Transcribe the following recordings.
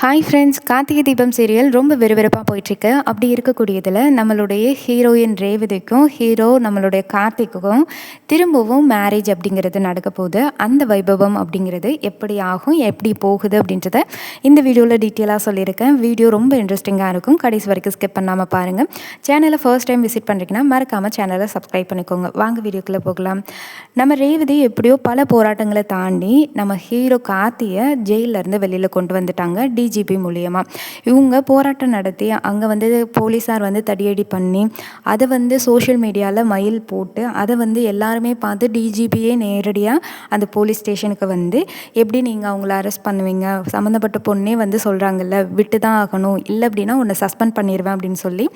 Hi friends, Karthigai Deepam serial ரொம்ப விறுவிறுப்பாக போயிட்டுருக்கு. அப்படி இருக்கக்கூடியதில் நம்மளுடைய ஹீரோயின் ரேவதிக்கும் ஹீரோ நம்மளுடைய கார்த்திக்குக்கும் திரும்பவும் மேரேஜ் அப்படிங்கிறது நடக்க போகுது. அந்த வைபவம் அப்படிங்கிறது எப்படி ஆகும், எப்படி போகுது அப்படின்றத இந்த வீடியோவில் டீட்டெயிலாக சொல்லியிருக்கேன். வீடியோ ரொம்ப இன்ட்ரெஸ்டிங்காக இருக்கும். கடைசி வரைக்கும் ஸ்கிப் பண்ணாமல் பாருங்கள். சேனலை ஃபர்ஸ்ட் டைம் விசிட் பண்ணுறீங்கன்னா மறக்காமல் சேனலை சப்ஸ்கிரைப் பண்ணிக்கோங்க. வாங்க வீடியோக்குள்ளே போகலாம். நம்ம ரேவதி எப்படியோ பல போராட்டங்களை தாண்டி நம்ம ஹீரோ கார்த்தியை ஜெயிலேருந்து வெளியில் கொண்டு வந்துட்டாங்க டிஜிபி மூலியமாக. இவங்க போராட்டம் நடத்தி அங்கே வந்து போலீஸார் வந்து தடியடி பண்ணி அதை வந்து சோஷியல் மீடியாவில் மயில் போட்டு அதை வந்து எல்லாருமே பார்த்து டிஜிபியே நேரடியாக அந்த போலீஸ் ஸ்டேஷனுக்கு வந்து எப்படி நீங்கள் அவங்கள அரெஸ்ட் பண்ணுவீங்க, சம்மந்தப்பட்ட பொண்ணே வந்து சொல்கிறாங்கல்ல விட்டு தான் ஆகணும், இல்லை அப்படின்னா உன்னை சஸ்பெண்ட் பண்ணிடுவேன் அப்படின்னு சொல்லி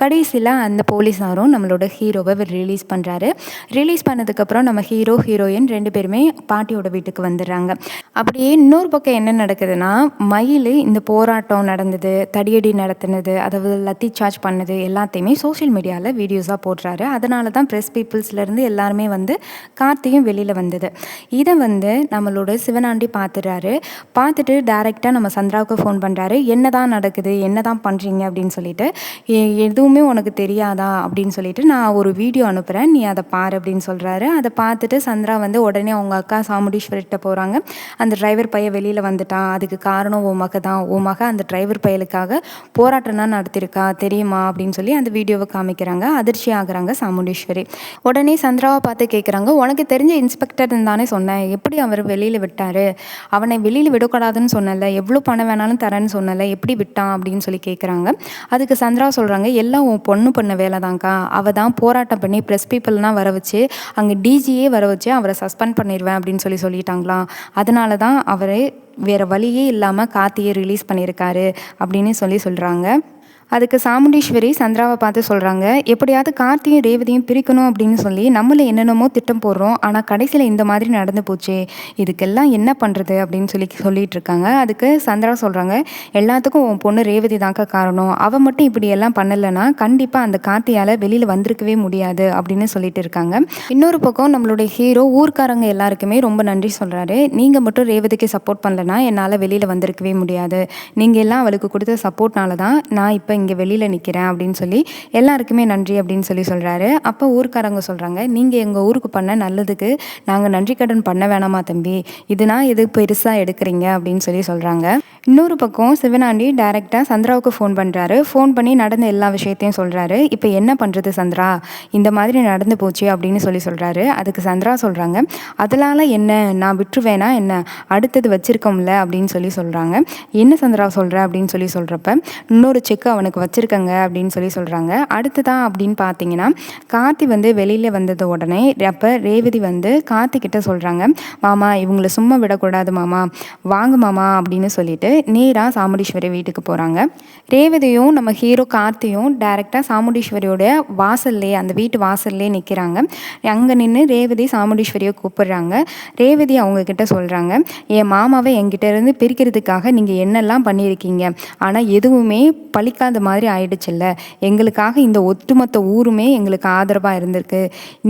கடைசியில் அந்த போலீஸாரும் நம்மளோட ஹீரோவை ரிலீஸ் பண்ணுறாரு. ரிலீஸ் பண்ணதுக்கப்புறம் நம்ம ஹீரோ ஹீரோயின் 2 பேருமே பாட்டியோட வீட்டுக்கு வந்துடுறாங்க. அப்படியே இன்னொரு பக்கம் என்ன நடக்குதுன்னா, மயில் இந்த போராட்டம் நடந்தது, தடியடி நடத்தினது, அதாவது லத்தி சார்ஜ் பண்ணது எல்லாத்தையுமே சோஷியல் மீடியாவில் வீடியோஸாக போடுறாரு. அதனால தான் ப்ரெஸ் பீப்புள்ஸ்லேருந்து எல்லாருமே வந்து கார்த்தியும் வெளியில் வந்தது. இதை வந்து நம்மளோட சிவனாண்டி பார்த்துடுறாரு. பார்த்துட்டு டேரெக்டாக நம்ம சந்திராவுக்கு ஃபோன் பண்ணுறாரு. என்ன தான் நடக்குது, என்ன தான் பண்ணுறீங்க அப்படின்னு சொல்லிட்டு. எதுவுமே உனக்கு தெரியாதா அப்படின்னு சொல்லிட்டு நான் ஒரு வீடியோ அனுப்புகிறேன், நீ அதை பாரு அப்படின்னு சொல்கிறாரு. அதை பார்த்துட்டு சந்திரா வந்து உடனே அவங்க அக்கா சாமுண்டீஸ்வரிட்ட போகிறாங்க. அந்த டிரைவர் பையன் வெளியில் வந்துட்டான், அதுக்கு காரணம் உன் மக தான், உன் மக அந்த டிரைவர் பயலுக்காக போராட்டம் தான் நடத்திருக்கா தெரியுமா அப்படின்னு சொல்லி அந்த வீடியோவை காமிக்கிறாங்க. அதிர்ச்சி ஆகுறாங்க சாமுண்டீஸ்வரி. உடனே சந்திராவை பார்த்து கேட்குறாங்க, உனக்கு தெரிஞ்ச இன்ஸ்பெக்டர் தானே சொன்னேன், எப்படி அவர் வெளியில் விட்டார், அவனை வெளியில் விடக்கூடாதுன்னு சொன்னல, எவ்வளோ பணம் வேணாலும் தரேன்னு சொன்னல, எப்படி விட்டான் அப்படின்னு சொல்லி கேட்குறாங்க. அதுக்கு சந்திரா சொல்கிறாங்க, எல்லாம் உன் பொண்ணு பண்ண வேலை தான்க்கா, அவள் தான் போராட்டம் பண்ணி ப்ரெஸ் பீப்புள்லாம் வர வச்சு அங்கே டிஜியே வர வச்சு அவரை சஸ்பெண்ட் பண்ணிடுவேன் அப்படின்னு சொல்லிட்டாங்களாம். அதனால தான் அவரை வேறு வழியே இல்லாமல் கார்த்தியை ரிலீஸ் பண்ணியிருக்காரு அப்படின்னு சொல்கிறாங்க. அதுக்கு சாமுண்டீஸ்வரி சந்திராவை பார்த்து சொல்கிறாங்க, எப்படியாவது கார்த்தியும் ரேவதியும் பிரிக்கணும் அப்படின்னு சொல்லி நம்மளை என்னென்னமோ திட்டம் போடுறோம், ஆனால் கடைசியில் இந்த மாதிரி நடந்து போச்சு, இதுக்கெல்லாம் என்ன பண்ணுறது அப்படின்னு சொல்லிட்டு இருக்காங்க. அதுக்கு சந்திரா சொல்கிறாங்க, எல்லாத்துக்கும் உன் பொண்ணு ரேவதி தாங்க காரணம், அவள் மட்டும் இப்படி எல்லாம் பண்ணலைன்னா கண்டிப்பாக அந்த கார்த்தியால் வெளியில் வந்திருக்கவே முடியாது அப்படின்னு சொல்லிட்டு இருக்காங்க. இன்னொரு பக்கம் நம்மளுடைய ஹீரோ ஊர்க்காரங்க எல்லாருக்குமே ரொம்ப நன்றி சொல்கிறாரு. நீங்கள் மட்டும் ரேவதிக்கு சப்போர்ட் பண்ணலைன்னா என்னால் வெளியில் வந்திருக்கவே முடியாது, நீங்கள் எல்லாம் அவளுக்கு கொடுத்த சப்போர்ட்னால தான் நான் இப்போ இங்கே வெளியில் நிற்கிறேன் அப்படின்னு சொல்லி எல்லாருக்குமே நன்றி அப்படின்னு சொல்கிறாரு. அப்போ ஊருக்காரங்க சொல்கிறாங்க, நீங்கள் எங்கள் ஊருக்கு பண்ண நல்லதுக்கு நாங்கள் நன்றி கடன் பண்ண வேணாமா தம்பி, இதுனா எது பெருசாக எடுக்கிறீங்க அப்படின்னு சொல்கிறாங்க. இன்னொரு பக்கம் சிவனாண்டி டைரெக்டாக சந்திராவுக்கு ஃபோன் பண்ணுறாரு. ஃபோன் பண்ணி நடந்த எல்லா விஷயத்தையும் சொல்கிறாரு. இப்போ என்ன பண்ணுறது சந்திரா, இந்த மாதிரி நடந்து போச்சு அப்படின்னு சொல்கிறாரு. அதுக்கு சந்திரா சொல்கிறாங்க, அதனால் என்ன, நான் விட்டுருவேனா என்ன, அடுத்தது வச்சுருக்கோம்ல அப்படின்னு சொல்கிறாங்க. என்ன சந்திரா சொல்கிற அப்படின்னு சொல்கிறப்ப இன்னொரு செக் அவனுக்கு வச்சுருக்கங்க அப்படின்னு சொல்கிறாங்க. அடுத்ததான் அப்படின்னு பார்த்தீங்கன்னா, கார்த்தி வந்து வெளியில் வந்தது உடனே அப்போ ரேவதி வந்து கார்த்தி கிட்ட சொல்கிறாங்க, மாமா இவங்களை சும்மா விடக்கூடாது மாமா, வாங்க மாமா அப்படின்னு சொல்லிட்டு நேராக சாமுண்டீஸ்வரி வீட்டுக்கு போகிறாங்க. ரேவதியும் நம்ம ஹீரோ கார்த்தியும் டைரெக்டாக சாமுண்டீஸ்வரியோட வாசல்லே, அந்த வீட்டு வாசல்லே நிற்கிறாங்க. அங்கே நின்று ரேவதி சாமுண்டீஸ்வரியை கூப்பிடுறாங்க. ரேவதி அவங்க கிட்ட சொல்கிறாங்க, என் மாமாவை என்கிட்ட இருந்து பிரிக்கிறதுக்காக நீங்கள் என்னெல்லாம் பண்ணியிருக்கீங்க, ஆனால் எதுவுமே பழிக்காத மாதிரி ஆயிடுச்சுல்ல, எங்களுக்காக இந்த ஒட்டுமொத்த ஊருமே எங்களுக்கு ஆதரவாக இருந்திருக்கு,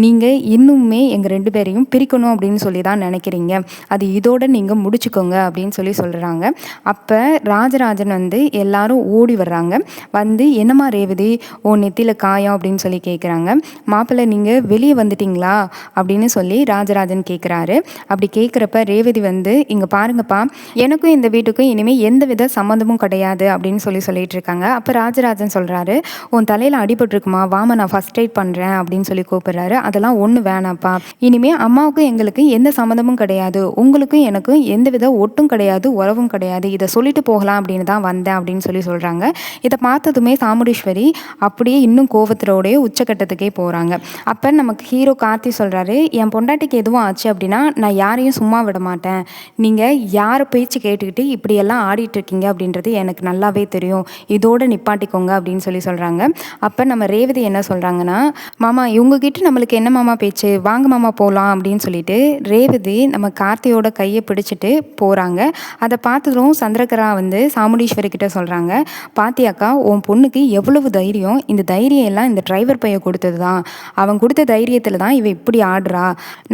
நீங்கள் இன்னுமே எங்கள் 2 பேரையும் பிரிக்கணும் அப்படின்னு சொல்லி தான் நினைக்கிறீங்க, அது இதோட நீங்கள் முடிச்சுக்கோங்க அப்படின்னு சொல்கிறாங்க. அப்போ ராஜராஜன் வந்து எல்லாரும் ஓடி வர்றாங்க. வந்து என்னம்மா ரேவதி ஓ நெத்தியில் காயம் அப்படின்னு கேட்குறாங்க. மாப்பிள்ளை நீங்கள் வெளியே வந்துட்டீங்களா அப்படின்னு ராஜராஜன் கேட்குறாரு. அப்படி கேட்குறப்ப ரேவதி வந்து, இங்கே பாருங்கப்பா, எனக்கும் இந்த வீட்டுக்கும் இனிமேல் எந்த வித சம்மந்தமும் கிடையாது அப்படின்னு சொல்லிட்டு இருக்காங்க. அப்போ ராஜராஜன் சொல்கிறாரு, உன் தலையில் அடிபட்டுருக்குமா, வாமா நான் ஃபர்ஸ்ட் எய்ட் பண்ணுறேன் அப்படின்னு கூப்பிடுறாரு. அதெல்லாம் ஒன்றும் வேணாப்பா, இனிமேல் அம்மாவுக்கும் எங்களுக்கும் எந்த சம்மந்தமும் கிடையாது, உங்களுக்கும் எனக்கும் எந்த வித ஒட்டும் கிடையாது, உறவும் கிடையாது, இதை சொல்லிட்டு போகலாம் அப்படின்னு தான் வந்தேன் அப்படின்னு சொல்கிறாங்க. இதை பார்த்ததுமே சாமுண்டீஸ்வரி அப்படியே இன்னும் கோவத்தோடைய உச்சக்கட்டத்துக்கே போகிறாங்க. அப்போ நமக்கு ஹீரோ கார்த்தி சொல்கிறாரு, என் பொண்டாட்டிக்கு எதுவும் ஆச்சு அப்படின்னா நான் யாரையும் சும்மா விட மாட்டேன், நீங்கள் யாரை பேச்சு கேட்டுக்கிட்டு இப்படியெல்லாம் ஆடிட்டுருக்கீங்க அப்படின்றது எனக்கு நல்லாவே தெரியும், இதோடு நீ நிப்பாட்டிக்கோங்க அப்படின்னு சொல்கிறாங்க. அப்போ நம்ம ரேவதி என்ன சொல்கிறாங்கன்னா, மாமா இவங்ககிட்ட நம்மளுக்கு என்ன மாமா பேச்சு, வாங்க மாமா போகலாம் அப்படின்னு சொல்லிட்டு ரேவதி நம்ம கார்த்தியோட கையை பிடிச்சிட்டு போகிறாங்க. அதை பார்த்ததும் சந்திரகலா வந்து சாமுண்டீஸ்வரி கிட்ட சொல்கிறாங்க, பாத்தியாக்கா உன் பொண்ணுக்கு எவ்வளவு தைரியம், இந்த தைரியம் எல்லாம் இந்த டிரைவர் பையன் கொடுத்தது தான், அவன் கொடுத்த தைரியத்தில் தான் இவ இப்படி ஆடுறா,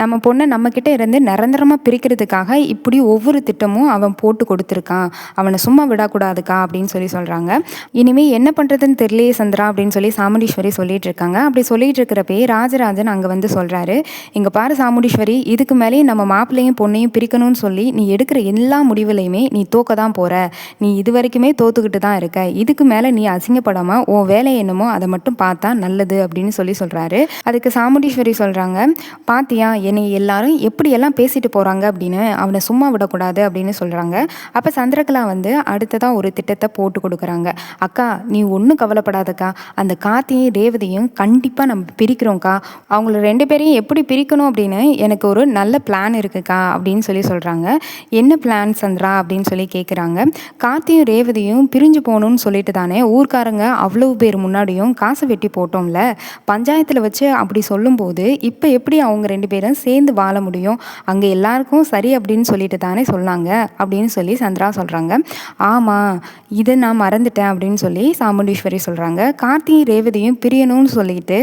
நம்ம பொண்ணை நம்மக்கிட்ட இருந்து நிரந்தரமாக பிரிக்கிறதுக்காக இப்படி ஒவ்வொரு திட்டமும் அவன் போட்டு கொடுத்துருக்கான், அவனை சும்மா விடக்கூடாதுக்கா அப்படின்னு சொல்கிறாங்க. இனிமேல் என்ன பண்ணுறதுன்னு தெரியலையே சந்திரா அப்படின்னு சொல்லி சாமுண்டீஸ்வரி சொல்லிட்டு இருக்காங்க. அப்படி சொல்லிட்டு இருக்கிறப்பே ராஜராஜன் அங்கே வந்து சொல்கிறாரு, இங்கே பாரு சாமுண்டீஸ்வரி, இதுக்கு மேலே நம்ம மாப்பிள்ளையும் பொண்ணையும் பிரிக்கணும்னு சொல்லி நீ எடுக்கிற எல்லா முடிவுலையுமே நீ தோக்க தான் போகிற, நீ இது வரைக்குமே தோத்துக்கிட்டு தான் இருக்க, இதுக்கு மேலே நீ அசிங்கப்படாமல் உன் வேலை என்னமோ அதை மட்டும் பார்த்தா நல்லது அப்படின்னு சொல்கிறாரு. அதுக்கு சாமுண்டீஸ்வரி சொல்கிறாங்க, பாத்தியா என்னை எல்லாரும் எப்படியெல்லாம் பேசிட்டு போகிறாங்க அப்படின்னு, அவனை சும்மா விடக்கூடாது அப்படின்னு சொல்கிறாங்க. அப்போ சந்திரகலா வந்து அடுத்ததாக ஒரு திட்டத்தை போட்டு கொடுக்குறாங்க. அக்கா நீ ஒன்றும் கவலைப்படாதக்கா, அந்த கார்த்தியும் ரேவதியும் கண்டிப்பாக நம்ம பிரிக்கிறோம்க்கா, அவங்கள 2 பேரையும் எப்படி பிரிக்கணும் அப்படின்னு எனக்கு ஒரு நல்ல பிளான் இருக்குக்கா அப்படின்னு சொல்கிறாங்க. என்ன பிளான் சந்திரா அப்படின்னு சொல்லி கேட்குறாங்க. கார்த்தியும் ரேவதியும் பிரிஞ்சு போகணும்னு சொல்லிட்டு தானே ஊர்க்காரங்க அவ்வளவு பேர் முன்னாடியும் காசை வெட்டி போட்டோம்ல, பஞ்சாயத்தில் வச்சு அப்படி சொல்லும்போது இப்போ எப்படி அவங்க 2 பேரும் சேர்ந்து வாழ முடியும், அங்கே எல்லாருக்கும் சரி அப்படின்னு சொல்லிட்டு தானே சொன்னாங்க அப்படின்னு சொல்லி சந்திரா சொல்கிறாங்க. ஆமாம் இதை நான் மறந்துட்டேன் அப்படின்னு சொல்லி சாமுண்டீஸ்வரி சொல்கிறாங்க. கார்த்தியும் ரேவதியும் பிரியணும்னு சொல்லிட்டு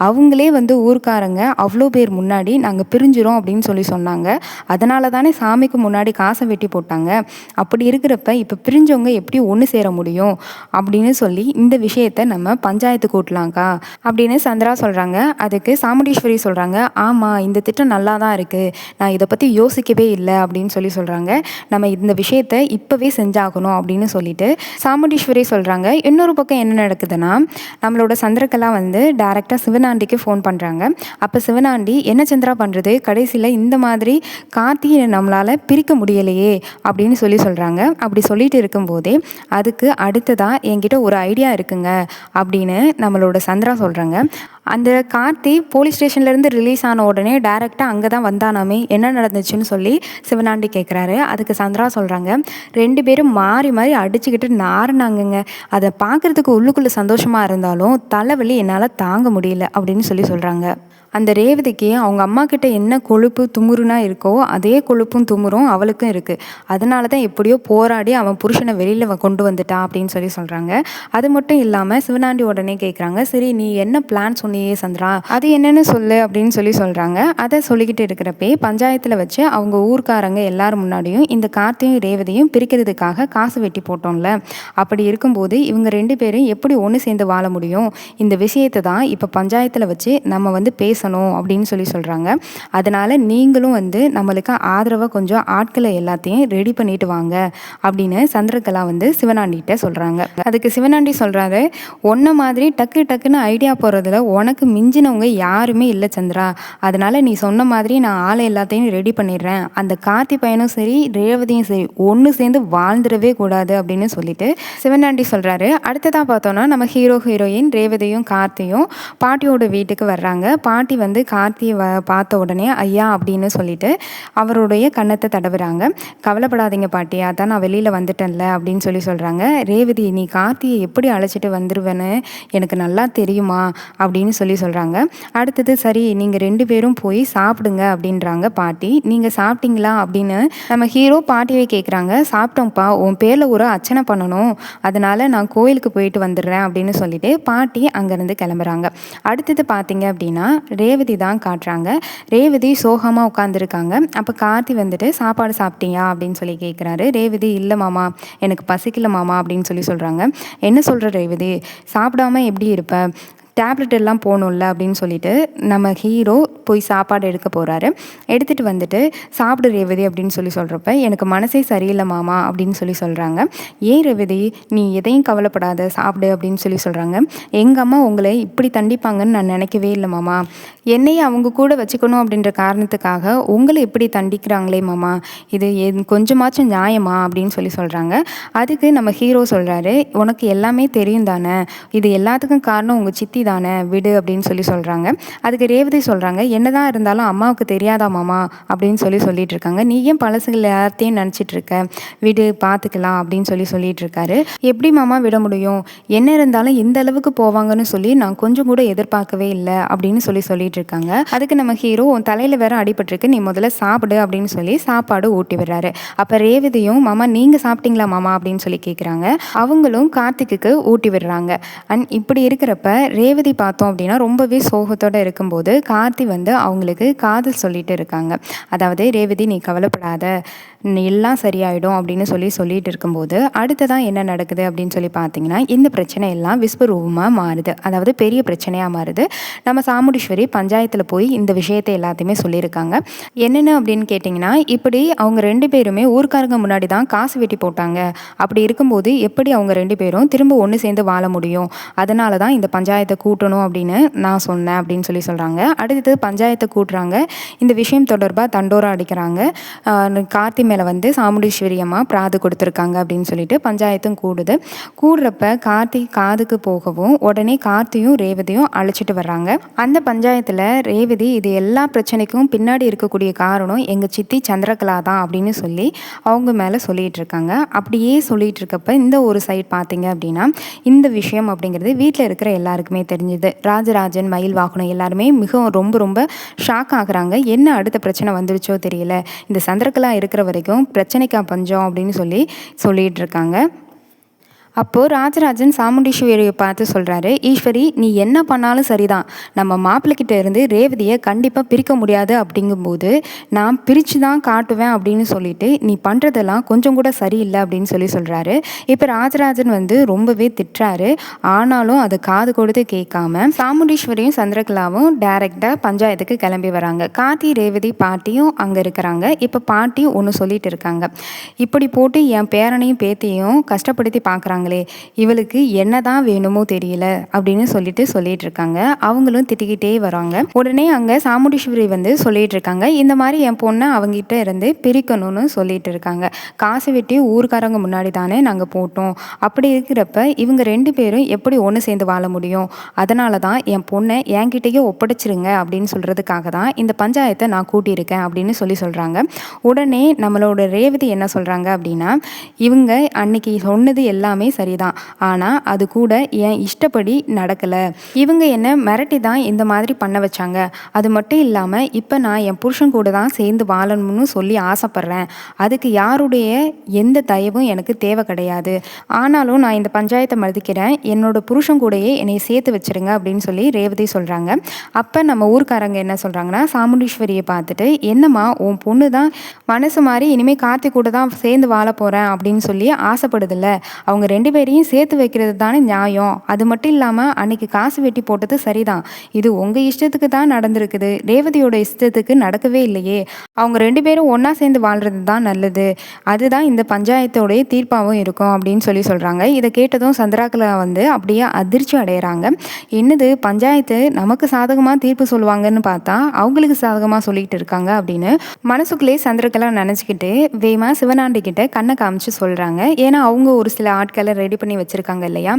அவங்களே வந்து ஊர்க்காரங்க அவ்வளோ பேர் முன்னாடி நாங்கள் பிரிஞ்சிரோம் அப்படின்னு சொன்னாங்க, அதனால தானே சாமிக்கு முன்னாடி காசை வெட்டி போட்டாங்க, அப்படி இருக்கிறப்ப இப்போ பிரிஞ்சவங்க எப்படி ஒன்று சேர முடியும் அப்படின்னு சொல்லி இந்த விஷயத்தை நம்ம பஞ்சாயத்து கூட்டலாம்க்கா அப்படின்னு சந்திரா சொல்கிறாங்க. அதுக்கு சாமுண்டீஸ்வரி சொல்கிறாங்க, ஆமாம் இந்த திட்டம் நல்லா தான் இருக்குது, நான் இதை பற்றி யோசிக்கவே இல்லை அப்படின்னு சொல்கிறாங்க, நம்ம இந்த விஷயத்தை இப்போவே செஞ்சாகணும் அப்படின்னு சொல்லிட்டு சாமுண்டீஸ்வரி சொல்கிறாங்க. இன்னொரு பக்கம் என்ன நடக்குதுன்னா, நம்மளோட சந்திரகலா வந்து டைரெக்டாக சிவனாண்டிக்கு ஃபோன் பண்ணுறாங்க. அப்போ சிவனாண்டி என்ன சந்திரா பண்ணுறது, கடைசியில் இந்த மாதிரி கார்த்தியை நம்மளால் பிரிக்க முடியலையே அப்படின்னு சொல்கிறாங்க. அப்படி சொல்லிட்டு இருக்கும்போதே அதுக்கு அடுத்ததாக என்கிட்ட ஒரு ஐடியா இருக்குங்க அப்படின்னு நம்மளோட சந்திரா சொல்கிறாங்க. அந்த கார்த்தி போலீஸ் ஸ்டேஷன்லேருந்து ரிலீஸ் ஆன உடனே டைரெக்டாக அங்கே தான் வந்தானாமே, என்ன நடந்துச்சுன்னு சொல்லி சிவனாண்டி கேட்குறாரு. அதுக்கு சந்திரா சொல்கிறாங்க, 2 பேரும் மாறி மாறி அடிச்சுக்கிட்டு நாறுனாங்கங்க, அதை பார்க்குறதுக்கு உள்ளுக்குள்ளே சந்தோஷமாக இருந்தாலும் தலைவலி என்னால் தாங்க முடியல அப்படின்னு சொல்கிறாங்க. அந்த ரேவதிக்கு அவங்க அம்மா கிட்ட என்ன கொழுப்பு துமுறுனா இருக்கோ அதே கொழுப்பும் துமுறும் அவளுக்கும் இருக்குது, அதனால தான் எப்படியோ போராடி அவன் புருஷனை வெளியில் கொண்டு வந்துட்டான் அப்படின்னு சொல்கிறாங்க. அது மட்டும் இல்லாமல் சிவனாண்டி உடனே கேட்குறாங்க, சரி நீ என்ன பிளான் சொன்னியே சந்திரா, அது என்னன்னு சொல்லு அப்படின்னு சொல்கிறாங்க. அதை சொல்லிக்கிட்டு இருக்கிறப்பே பஞ்சாயத்தில் வச்சு அவங்க ஊர்க்காரங்க எல்லாரும் முன்னாடியும் இந்த கார்த்தியும் ரேவதியும் பிரிக்கிறதுக்காக காசு வெட்டி போட்டோம்ல, அப்படி இருக்கும்போது இவங்க 2 பேரும் எப்படி ஒன்று சேர்ந்து வாழ முடியும், இந்த விஷயத்தை தான் இப்போ பஞ்சாயத்தில் வச்சு நம்ம வந்து பேசணும் அப்படின்னு சொல்கிறாங்க. அதனால நீங்களும் வந்து நம்மளுக்கு ஆதரவாக கொஞ்சம் ஆட்களை எல்லாத்தையும் ரெடி பண்ணிட்டு வாங்க அப்படின்னு சந்திரகலா வந்து சிவனாண்டிகிட்ட சொல்கிறாங்க. அதுக்கு சிவனாண்டி சொல்கிறாரு, ஒன்றை மாதிரி டக்கு டக்குன்னு ஐடியா போகிறதுல உனக்கு மிஞ்சினவங்க யாருமே இல்லை சந்திரா, அதனால நீ சொன்ன மாதிரி நான் ஆளை எல்லாத்தையும் ரெடி பண்ணிடுறேன், அந்த கார்த்தி பையனும் சரி ரேவதியும் சரி ஒன்று சேர்ந்து வாழ்ந்துடவே கூடாது அப்படின்னு சொல்லிட்டு சிவனாண்டி சொல்கிறாரு. அடுத்ததாக பார்த்தோன்னா நம்ம ஹீரோயின் ரேவதியும் கார்த்தியும் பாட்டியோட வீட்டுக்கு வர்றாங்க. பாட்டி வந்து கார்த்தியை பார்த்த உடனே ஐயா அப்படின்னு சொல்லிட்டு அவருடைய கன்னத்தை தடவுறாங்க. கவலைப்படாதீங்க பாட்டி, அதான் நான் வெளியில் வந்துட்டேன்ல அப்படின்னு சொல்கிறாங்க. ரேவதி நீ கார்த்தியை எப்படி அழைச்சிட்டு வந்துடுவேன்னு எனக்கு நல்லா தெரியுமா அப்படின்னு சொல்கிறாங்க. அடுத்தது சரி நீங்கள் 2 பேரும் போய் சாப்பிடுங்க அப்படின்றாங்க பாட்டி. நீங்கள் சாப்பிட்டீங்களா அப்படின்னு நம்ம ஹீரோ பாட்டியை கேட்குறாங்க. சாப்பிட்டோம்ப்பா, உன் பேரில் ஒரு அர்ச்சனை பண்ணணும், அதனால நான் கோயிலுக்கு போயிட்டு வந்துடுறேன் அப்படின்னு சொல்லிட்டு பாட்டி அங்கேருந்து கிளம்புறாங்க. அடுத்தது பார்த்தீங்க அப்படின்னா ரேவதி தான் காட்டுறாங்க. ரேவதி சோகமாக உட்காந்துருக்காங்க. அப்போ கார்த்தி வந்துட்டு சாப்பாடு சாப்பிட்டியா அப்படின்னு சொல்லி கேட்குறாரு. ரேவதி இல்லை மாமா, எனக்கு பசிக்கல மாமா அப்படின்னு சொல்கிறாங்க. என்ன சொல்கிற ரேவதி, சாப்பிடாம எப்படி இருப்ப, டேப்லெட் எல்லாம் போகணும்ல அப்படின்னு சொல்லிட்டு நம்ம ஹீரோ போய் சாப்பாடு எடுக்க போகிறாரு. எடுத்துகிட்டு வந்துட்டு சாப்பிடு ரேவதி அப்படின்னு சொல்கிறப்ப எனக்கு மனசே சரியில்லை மாமா அப்படின்னு சொல்கிறாங்க. ஏன் ரேவதி, நீ எதையும் கவலைப்படாத சாப்பிடு அப்படின்னு சொல்கிறாங்க. எங்கள் அம்மா உங்களை இப்படி தண்டிப்பாங்கன்னு நான் நினைக்கவே இல்லை மாமா, என்னையை அவங்க கூட வச்சுக்கணும் அப்படின்ற காரணத்துக்காக உங்களை இப்படி தண்டிக்கிறாங்களே மாமா, இது கொஞ்சமாச்சும் நியாயமா அப்படின்னு சொல்கிறாங்க. அதுக்கு நம்ம ஹீரோ சொல்கிறாரு, உனக்கு எல்லாமே தெரியும் தானே, இது எல்லாத்துக்கும் காரணம் உங்கள் சித்தி தானே விடு அப்படின்னு சொல்கிறாங்க. அதுக்கு ரேவதி சொல்கிறாங்க, என்னதான் இருந்தாலும் அம்மாவுக்கு தெரியாதா மாமா அப்படின்னு சொல்லிட்டு இருக்காங்க. நீ ஏன் பழசுகள் எல்லாத்தையும் நினச்சிட்டு இருக்க, விடு பார்த்துக்கலாம் அப்படின்னு சொல்லிட்டு இருக்காரு. எப்படி மாமா விட முடியும், என்ன இருந்தாலும் இந்த அளவுக்கு போவாங்கன்னு சொல்லி நான் கொஞ்சம் கூட எதிர்பார்க்கவே இல்லை அப்படின்னு சொல்லிட்டு இருக்காங்க. அதுக்கு நம்ம ஹீரோ உன் தலையில் வேற அடிபட்டிருக்கு, நீ முதல்ல சாப்பிடு அப்படின்னு சொல்லி சாப்பாடு ஊட்டி விடுறாரு. அப்போ ரேவதியும் மாமா நீங்கள் சாப்பிட்டீங்களா மாமா அப்படின்னு கேட்குறாங்க. அவங்களும் கார்த்திக்கு ஊட்டி விடுறாங்க. அண்ட் இப்படி இருக்கிறப்ப ரேவதி பார்த்தோம் அப்படின்னா ரொம்பவே சோகத்தோடு இருக்கும்போது கார்த்தி அவங்களுக்கு காதல் சொல்லிட்டு இருக்காங்க. அதாவது ரேவதி நீ கவலைப்படாத, எல்லாம் சரியாயிடும் அப்படின்னு சொல்லிட்டு இருக்கும்போது அடுத்ததான் என்ன நடக்குது அப்படின்னு பார்த்தீங்கன்னா இந்த பிரச்சனை எல்லாம் விஸ்வரூபமாக மாறுது. அதாவது பெரிய பிரச்சனையாக மாறுது. நம்ம சாமுண்டீஸ்வரி பஞ்சாயத்தில் போய் இந்த விஷயத்தை எல்லாத்தையுமே சொல்லியிருக்காங்க. என்னென்ன அப்படின்னு கேட்டிங்கன்னா, இப்படி அவங்க 2 பேருமே ஊர்க்காரங்க முன்னாடி தான் காசு வெட்டி போட்டாங்க. அப்படி இருக்கும்போது எப்படி அவங்க 2 பேரும் திரும்ப ஒன்று சேர்ந்து வாழ முடியும், அதனால தான் இந்த பஞ்சாயத்தை கூட்டணும் அப்படின்னு நான் சொன்னேன் அப்படின்னு சொல்கிறாங்க. அடுத்தது பஞ்சாயத்தை கூட்டுறாங்க. இந்த விஷயம் தொடர்பாக தண்டோரா அடிக்கிறாங்க. கார்த்தி மேலே சாமுண்டீஸ்வரி அம்மா பிராது கொடுத்துருக்காங்க அப்படின்னு சொல்லிட்டு பஞ்சாயத்தும் கூடுறப்ப கார்த்தி காதுக்கு போகவும் உடனே கார்த்தியும் ரேவதியும் அழைச்சிட்டு வர்றாங்க. அந்த பஞ்சாயத்தில் ரேவதி இது எல்லா பிரச்சனைக்கும் பின்னாடி இருக்கக்கூடிய காரணம் எங்கள் சித்தி சந்திரகலா தான் அப்படின்னு அவங்க மேலே சொல்லிட்டு இருக்காங்க. அப்படியே சொல்லிட்டு இருக்கப்ப இந்த ஒரு சைட் பார்த்தீங்க அப்படின்னா இந்த விஷயம் அப்படிங்கிறது வீட்டில் இருக்கிற எல்லாருக்குமே தெரிஞ்சுது. ராஜராஜன், மயில் வாகனம் எல்லாருமே மிகவும் ரொம்ப ரொம்ப ஷாக் ஆகுறாங்க. என்ன அடுத்த பிரச்சனை வந்துருச்சோ தெரியல, இந்த சந்திரகலா இருக்கிற வரைக்கும் பிரச்சனைக்கா பஞ்சம் அப்படின்னு சொல்லிட்டு இருக்காங்க. அப்போது ராஜராஜன் சாமுண்டீஸ்வரியை பார்த்து சொல்கிறாரு, ஈஸ்வரி நீ என்ன பண்ணாலும் சரிதான், நம்ம மாப்பிள்ளைக்கிட்ட இருந்து ரேவதியை கண்டிப்பாக பிரிக்க முடியாது, அப்படிங்கும்போது நான் பிரித்து தான் காட்டுவேன் அப்படின்னு சொல்லிட்டு நீ பண்ணுறதெல்லாம் கொஞ்சம் கூட சரியில்லை அப்படின்னு சொல்கிறாரு. இப்போ ராஜராஜன் ரொம்பவே திட்டுறாரு. ஆனாலும் அதை காது கொடுத்து கேட்காம சாமுண்டீஸ்வரியும் சந்திரகலாவும் டைரெக்டாக பஞ்சாயத்துக்கு கிளம்பி வராங்க. கார்த்தி, ரேவதி, பாட்டியும் அங்கே இருக்கிறாங்க. இப்போ பாட்டி ஒன்று சொல்லிட்டு இருக்காங்க, இப்படி போட்டு என் பேரனையும் பேத்தியும் கஷ்டப்படுத்தி பார்க்குறாங்க, இவளுக்கு என்னதான் வேணுமோ தெரியல அப்படின்னு சொல்லிட்டு இருக்காங்க. அவங்களும் திட்டிக்கிட்டே வராங்க. உடனே அங்க சாமுண்டீஸ்வரி சொல்லிட்டு இருக்காங்க, இந்த மாதிரி என் பொண்ணை அவங்ககிட்ட இருந்து பிரிக்கணும்னு சொல்லிட்டு இருக்காங்க. காசு வெட்டி ஊர்க்காரங்க முன்னாடி தானே நாங்கள் போட்டோம். அப்படி இருக்கிறப்ப இவங்க 2 பேரும் எப்படி ஒன்று சேர்ந்து வாழ முடியும், அதனால தான் என் பொண்ணை என்கிட்டயே ஒப்படைச்சிருங்க அப்படின்னு சொல்றதுக்காக தான் இந்த பஞ்சாயத்தை நான் கூட்டியிருக்கேன் அப்படின்னு சொல்றாங்க. உடனே நம்மளோட ரேவதி என்ன சொல்றாங்க அப்படின்னா, இவங்க அன்னைக்கு சொன்னது எல்லாமே சரிதான், ஆனால் அது கூட என் இஷ்டப்படி நடக்கலை, இவங்க என்னை மிரட்டி தான் இந்த மாதிரி பண்ண வச்சாங்க. அது மட்டும் இல்லாமல் இப்போ நான் என் புருஷன் கூட தான் சேர்ந்து வாழணும்னு ஆசைப்பட்றேன். அதுக்கு யாருடைய எந்த தயவும் எனக்கு தேவை கிடையாது. ஆனாலும் நான் இந்த பஞ்சாயத்தை மதிக்கிறேன், என்னோட புருஷன் கூடயே என்னை சேர்த்து வச்சிருங்க அப்படின்னு ரேவதி சொல்கிறாங்க. அப்போ நம்ம ஊர்க்காரங்க என்ன சொல்கிறாங்கன்னா, சாமுண்டீஸ்வரியை பார்த்துட்டு, என்னம்மா உன் பொண்ணு தான் மனசு மாதிரி இனிமேல் கார்த்தி கூட தான் சேர்ந்து வாழ போகிறேன் அப்படின்னு ஆசைப்படுதில்ல, அவங்க 2 பேரையும் சேர்த்து வைக்கிறது தானே நியாயம். அது மட்டும் இல்லாமல் அன்னைக்கு காசு வெட்டி போட்டது சரிதான், இது உங்கள் இஷ்டத்துக்கு தான் நடந்திருக்குது, ரேவதியோட இஷ்டத்துக்கு நடக்கவே இல்லையே. அவங்க 2 பேரும் ஒன்றா சேர்ந்து வாழ்கிறது தான் நல்லது, அதுதான் இந்த பஞ்சாயத்தோடைய தீர்ப்பாகவும் இருக்கும் அப்படின்னு சொல்கிறாங்க. இதை கேட்டதும் சந்திராகலா அப்படியே அதிர்ச்சி அடைகிறாங்க. என்னது பஞ்சாயத்து நமக்கு சாதகமாக தீர்ப்பு சொல்லுவாங்கன்னு பார்த்தா அவங்களுக்கு சாதகமாக சொல்லிட்டு இருக்காங்க அப்படின்னு மனசுக்குள்ளே சந்திரகலா நினச்சிக்கிட்டு வேமா சிவனாண்டி கிட்ட கண்ணை காமிச்சு சொல்கிறாங்க. ஏன்னா அவங்க ஒரு சில ஆட்களை ரெடி பண்ணி வச்சுருக்காங்க இல்லையா,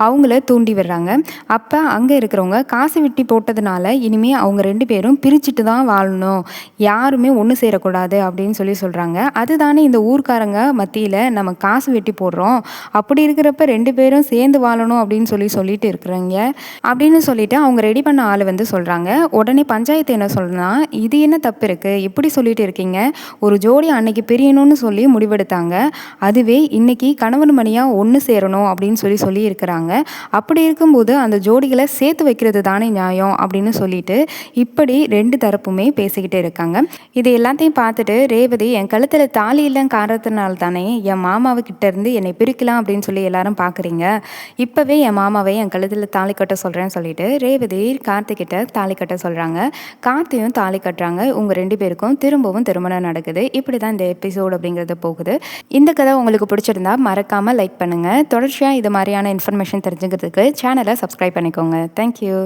அவங்கள தூண்டி விடுறாங்க. அப்போ அங்கே இருக்கிறவங்க காசு வெட்டி போட்டதுனால இனிமேல் அவங்க 2 பேரும் பிரிச்சுட்டு தான் வாழணும், யாருமே ஒன்று சேரக்கூடாது அப்படின்னு சொல்கிறாங்க. அதுதானே இந்த ஊர்க்காரங்க மத்தியில் நம்ம காசு வெட்டி போடுறோம், அப்படி இருக்கிறப்ப 2 பேரும் சேர்ந்து வாழணும் அப்படின்னு சொல்லிட்டு இருக்கிறாங்க அப்படின்னு சொல்லிட்டு அவங்க ரெடி பண்ண ஆள் சொல்கிறாங்க. உடனே பஞ்சாயத்து என்ன சொல்றா, இது என்ன தப்பு இருக்குது, இப்படி சொல்லிட்டு இருக்கீங்க, ஒரு ஜோடி அன்னைக்கு பிரியணும்னு முடிவெடுத்தாங்க, அதுவே இன்னைக்கு கணவன் மணியாக ஒன்று சேரணும் அப்படின்னு சொல்லி இருக்கிறாங்க. அப்படி இருக்கும்போது அந்த ஜோடிகளை சேர்த்து வைக்கிறது தானே நியாயம் அப்படின்னு சொல்லிட்டு இப்படி 2 தரப்புமே பேசிக்கிட்டே இருக்காங்க. இது எல்லாத்தையும் பார்த்துட்டு ரேவதி, என் கழுத்தில் தாலி இல்லைன்னு காரணத்தினால தானே என் மாமாவுக்கிட்ட இருந்து என்னை பிரிக்கலாம் அப்படின்னு எல்லாரும் பார்க்குறீங்க, இப்போவே என் மாமாவை என் கழுத்தில் தாலி கட்ட சொல்கிறேன்னு சொல்லிட்டு ரேவதி கார்த்திகிட்ட தாலி கட்ட சொல்கிறாங்க. கார்த்தியும் தாலி கட்டுறாங்க. உங்க 2 பேருக்கும் திரும்பவும் திருமணம் நடக்குது. இப்படி தான் இந்த எபிசோடு அப்படிங்கிறது போகுது. இந்த கதை உங்களுக்கு பிடிச்சிருந்தா மறக்காமல் லைக் பண்ணுங்கள். தொடர்ச்சியாக இது மாதிரியான இன்ஃபர்மேஷன் தெரிஞ்சுக்கிறதுக்கு சேனலை சப்ஸ்கிரைப் பண்ணிக்கோங்க. தேங்க்யூ.